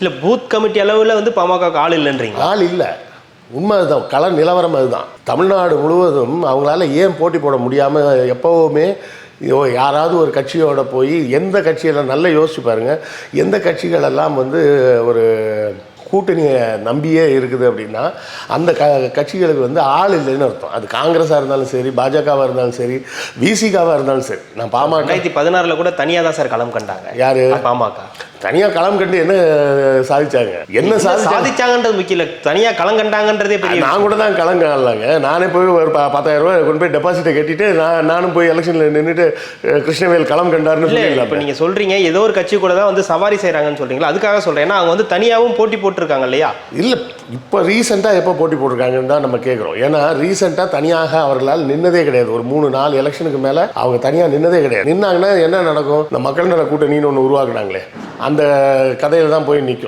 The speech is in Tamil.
இல்லை பூத் கமிட்டி அளவில் வந்து பாமகவுக்கு ஆள் இல்லைன்றீங்க? ஆள் இல்லை, உண்மை அதுதான், கள நிலவரம் அதுதான். தமிழ்நாடு முழுவதும் அவங்களால ஏன் போட்டி போட முடியாமல் எப்போவுமே யாராவது ஒரு கட்சியோட போய் எந்த கட்சியெல்லாம் நல்லா யோசிச்சு பாருங்க, எந்த கட்சிகளெல்லாம் வந்து ஒரு கூட்டணியை நம்பியே இருக்குது அப்படின்னா அந்த கட்சிகளுக்கு வந்து ஆள் இல்லைன்னு அர்த்தம். அது காங்கிரஸாக இருந்தாலும் சரி, பாஜகவாக இருந்தாலும் சரி, விசிகாவாக இருந்தாலும் சரி. நான் பாமக 2016 கூட தனியாக தான் சார் களம் கண்டாங்க. யாரு? பாமக தனியாக களம் கண்டு என்ன சாதிச்சாங்க? என்ன சாதிச்சாங்கன்றது முக்கியம் இல்லை, தனியாக களம் கண்டாங்கன்றதே பெரிய. நான் கூட தான் களம் காணலாங்க. நானே போய் ஒரு 10,000 ரூபாய் கொண்டு போய் டெபாசிட்டை கட்டிட்டு நானும் போய் எலெக்ஷனில் நின்றுட்டு கிருஷ்ணவேல் களம் கண்டாருன்னு சொல்லி. இப்போ நீங்கள் சொல்கிறீங்க ஏதோ ஒரு கட்சி கூட தான் வந்து சவாரி செய்கிறாங்கன்னு சொல்கிறீங்களா? அதுக்காக சொல்கிறேன், ஏன்னா அவங்க வந்து தனியாகவும் போட்டி போட்டிருக்காங்க இல்லையா? இல்லை, இப்போ ரீசெண்டாக எப்போ போட்டி போட்டிருக்காங்கன்னு தான் நம்ம கேட்குறோம். ஏன்னா ரீசெண்டாக தனியாக அவர்களால் நின்னதே கிடையாது. ஒரு 3-4 எலெக்ஷனுக்கு மேலே அவங்க தனியாக நின்னதே கிடையாது. நின்னாங்கன்னா என்ன நடக்கும்? இந்த மக்கள் நல கூட்டணின்னு ஒன்று உருவாக்குனாங்களே, அந்த கதையில் தான் போய் நிற்கும்.